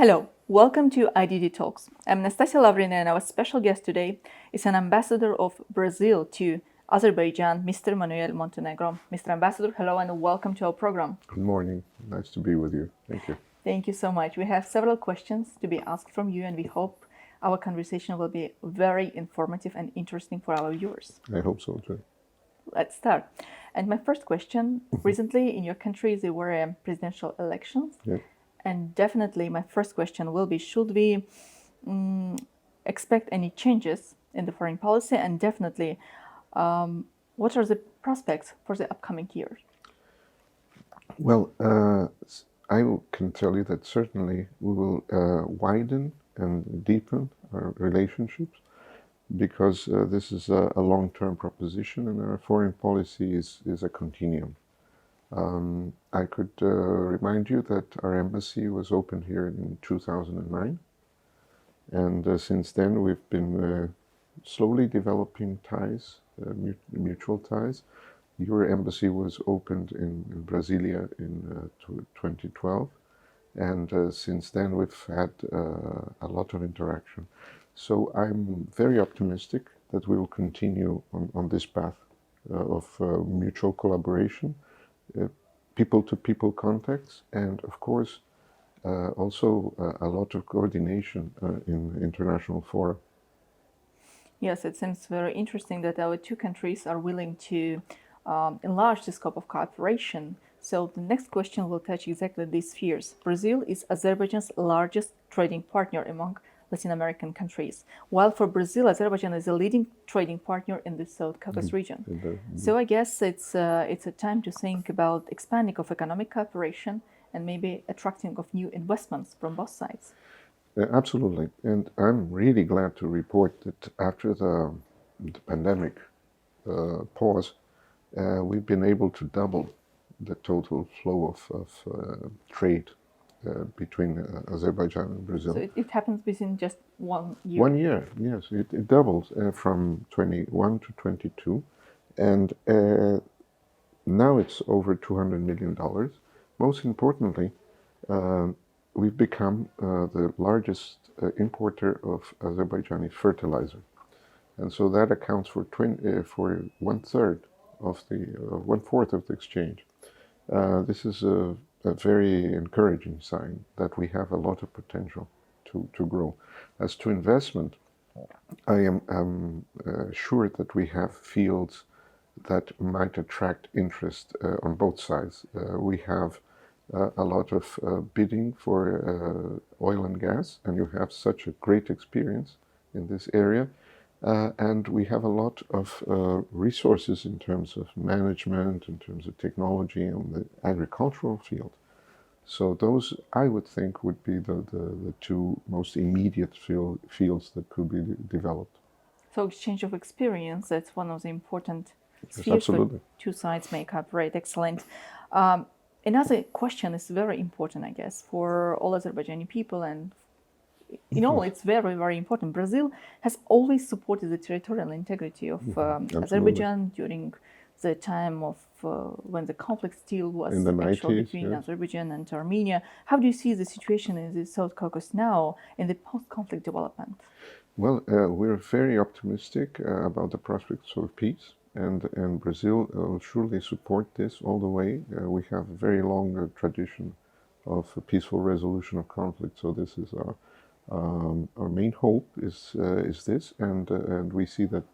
Hello, welcome to IDD Talks. I'm Nastasia Lavrina, and our special guest today is an ambassador of Brazil to Azerbaijan, Mr. Manuel Montenegro. Mr. Ambassador, hello and welcome to our program. Good morning. Nice to be with you. Thank you. Thank you so much. We have several questions to be asked from you, and we hope our conversation will be very informative and interesting for our viewers. I hope so too. Let's start. And my first question, recently in your country there were presidential elections. Yeah. And definitely my first question will be, should we expect any changes in the foreign policy? And definitely, what are the prospects for the upcoming year? Well, I can tell you that certainly we will widen and deepen our relationships because this is a long-term proposition and our foreign policy is a continuum. I could remind you that our embassy was opened here in 2009, and since then we've been slowly developing ties, mutual ties. Your embassy was opened in Brasilia in 2012, and since then we've had a lot of interaction. So I'm very optimistic that we will continue on this path of mutual collaboration, people-to-people contacts, and of course also a lot of coordination in international fora. Yes, it seems very interesting that our two countries are willing to enlarge the scope of cooperation. So the next question will touch exactly these spheres. Brazil is Azerbaijan's largest trading partner among Latin American countries, while for Brazil, Azerbaijan is a leading trading partner in the South Caucasus region. So I guess it's a time to think about expanding of economic cooperation and maybe attracting of new investments from both sides. Absolutely, and I'm really glad to report that after the pandemic pause, we've been able to double the total flow of trade between Azerbaijan and Brazil. So it happens within just 1 year. 1 year, yes, it doubles from 21 to 22, and now it's over $200 million. Most importantly, we've become the largest importer of Azerbaijani fertilizer, and so that accounts for one-fourth of the exchange. This is a very encouraging sign that we have a lot of potential to grow. As to investment, I am sure that we have fields that might attract interest on both sides. We have a lot of bidding for oil and gas, and you have such a great experience in this area. And we have a lot of resources in terms of management, in terms of technology on the agricultural field. So those, I would think, would be the two most immediate fields that could be developed. So exchange of experience, that's one of the important spheres. Yes, absolutely. Where two sides may cooperate. Excellent. Another question is very important, I guess, for all Azerbaijani people, and it's very, very important. Brazil has always supported the territorial integrity of Azerbaijan during the time of when the conflict still was in the actually 90s, between yes. Azerbaijan and Armenia. How do you see the situation in the South Caucasus now in the post-conflict development? Well, we're very optimistic about the prospects of peace, and Brazil will surely support this all the way. We have a very long tradition of a peaceful resolution of conflict, so this is our main hope is this, and we see that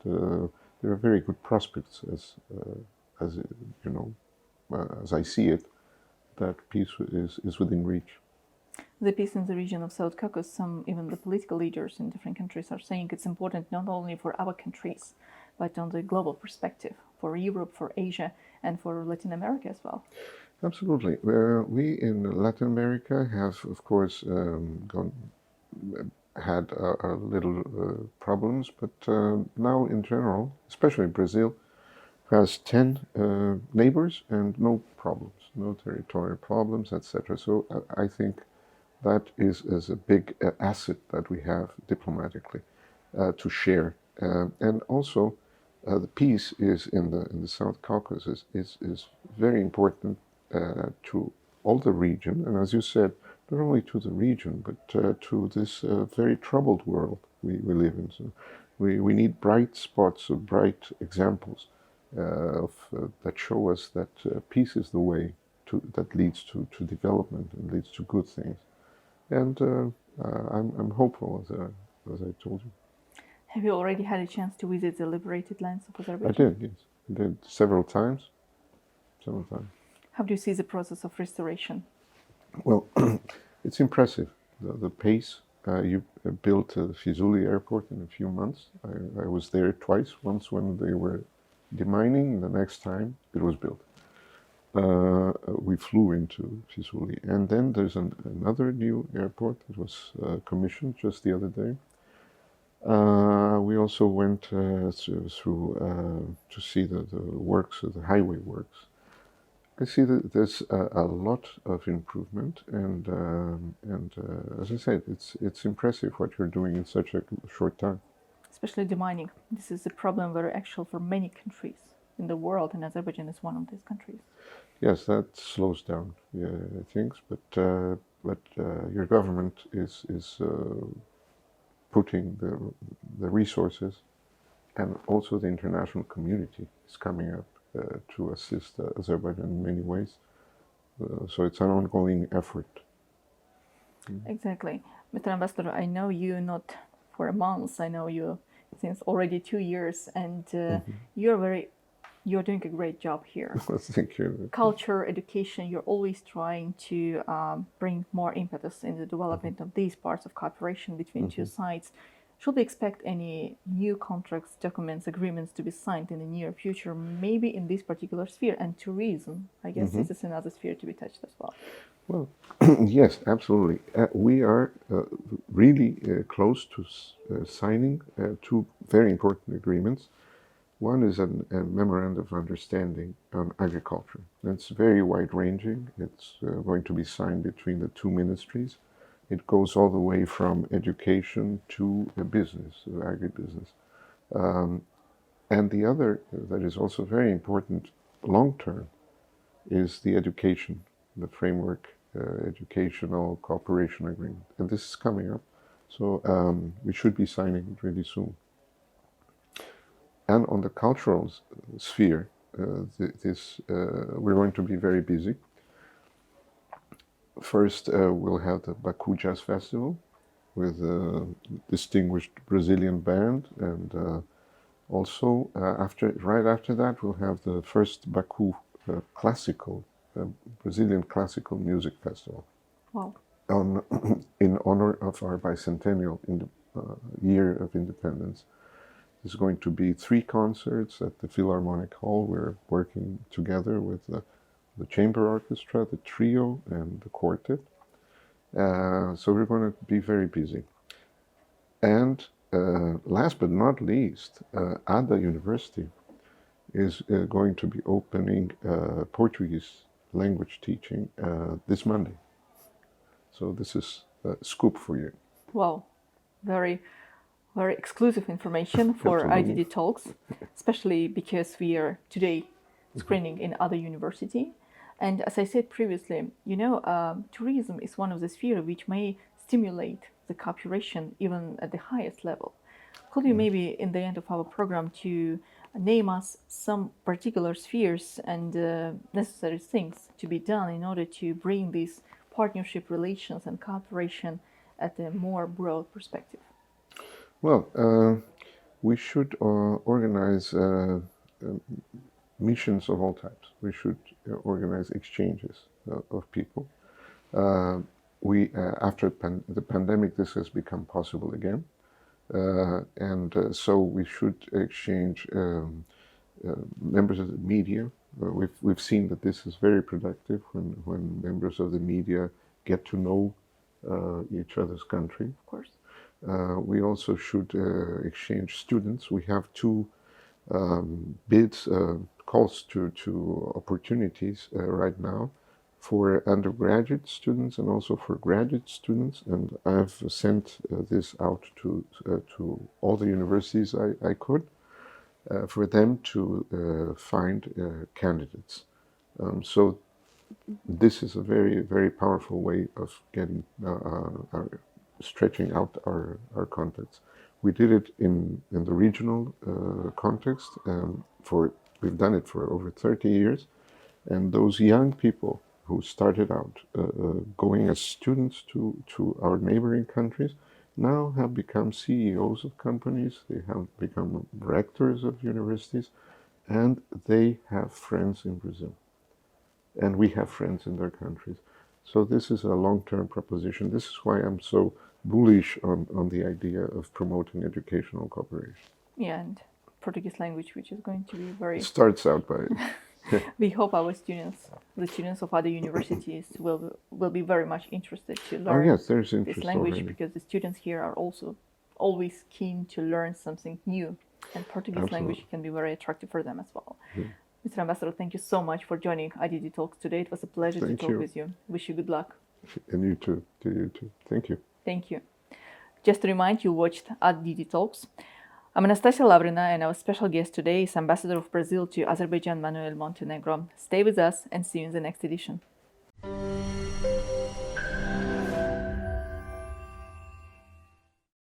there are very good prospects as you know, as I see it, that peace is within reach. The peace in the region of South Caucasus, even the political leaders in different countries are saying it's important not only for our countries, but on the global perspective, for Europe, for Asia, and for Latin America as well. Absolutely. We in Latin America have, of course, had our little problems, but now in general, especially Brazil, has 10 neighbors and no problems, no territorial problems, etc. So I think that is a big asset that we have diplomatically to share, and also the peace is in the South Caucasus is very important to all the region, and as you said, not only to the region, but to this very troubled world we live in. So we need bright spots, of bright examples that show us that peace is the way that leads to development and leads to good things. And I'm hopeful, as I told you. Have you already had a chance to visit the liberated lands of I Azerbaijan? did, yes. I did several times. Several times. How do you see the process of restoration? Well, it's impressive, the pace. You built Fizuli Airport in a few months. I was there twice, once when they were demining, the next time it was built. We flew into Fizuli. And then there's another new airport that was commissioned just the other day. We also went through to see the works, the highway works. I see that there's a lot of improvement, and as I said, it's impressive what you're doing in such a short time. Especially demining. This is a problem very actual for many countries in the world, and Azerbaijan is one of these countries. Yes, that slows down things, but your government is putting the resources, and also the international community is coming up to assist Azerbaijan in many ways. So it's an ongoing effort. Exactly. Mr. Ambassador, I know you not for a month, I know you since already 2 years, and you're doing a great job here. Thank you. Culture, education, you're always trying to bring more impetus in the development of these parts of cooperation between two sides. Should we expect any new contracts, documents, agreements to be signed in the near future, maybe in this particular sphere? And tourism, I guess this is another sphere to be touched as well. Well, yes, absolutely. We are really close to signing two very important agreements. One is a memorandum of understanding on agriculture. It's very wide-ranging. It's going to be signed between the two ministries. It goes all the way from education to business, agribusiness. And the other that is also very important long-term is the education, the framework educational cooperation agreement. And this is coming up. So we should be signing it really soon. And on the cultural sphere, we're going to be very busy. First, we'll have the Baku Jazz Festival with a distinguished Brazilian band, and also right after that, we'll have the first Baku classical Brazilian classical music festival. Wow. In honor of our bicentennial year of independence. There's going to be 3 concerts at the Philharmonic Hall. We're working together with the chamber orchestra, the trio, and the quartet. So we're going to be very busy. And last but not least, Ada University is going to be opening Portuguese language teaching this Monday. So this is a scoop for you. Wow. Very, very exclusive information for Absolutely. IDD Talks, especially because we are today screening in other university. And as I said previously, tourism is one of the spheres which may stimulate the cooperation even at the highest level. Could you maybe, in the end of our program, to name us some particular spheres and necessary things to be done in order to bring these partnership relations and cooperation at a more broad perspective? Well, we should organize missions of all types. We should organize exchanges of people. After the pandemic, this has become possible again, and so we should exchange members of the media. We've seen that this is very productive when members of the media get to know each other's country. Of course. We also should exchange students. We have 2 bids, calls to opportunities right now for undergraduate students and also for graduate students. And I've sent this out to all the universities I could for them to find candidates. So this is a very, very powerful way of getting stretching out our contacts. We did it in the regional context. We've done it for over 30 years, and those young people who started out going as students to our neighboring countries now have become CEOs of companies. They have become rectors of universities, and they have friends in Brazil, and we have friends in their countries. So this is a long-term proposition. This is why I'm so bullish on the idea of promoting educational cooperation. Yeah, and Portuguese language, which is going to be very. It starts out by We hope our students, the students of other universities, will be very much interested to oh learn yes, there's this interest language already. because the students here are also always keen to learn something new, and Portuguese language Absolutely. can be very attractive for them as well. Yeah. Mr. Ambassador, thank you so much for joining IDD Talks today. It was a pleasure to Thank talk you, with you. Wish you good luck. and you too. To you too. Thank you. Thank you. Just to remind you, watched IDD Talks. I'm Anastasia Lavrina, and our special guest today is Ambassador of Brazil to Azerbaijan, Manuel Montenegro. Stay with us and see you in the next edition.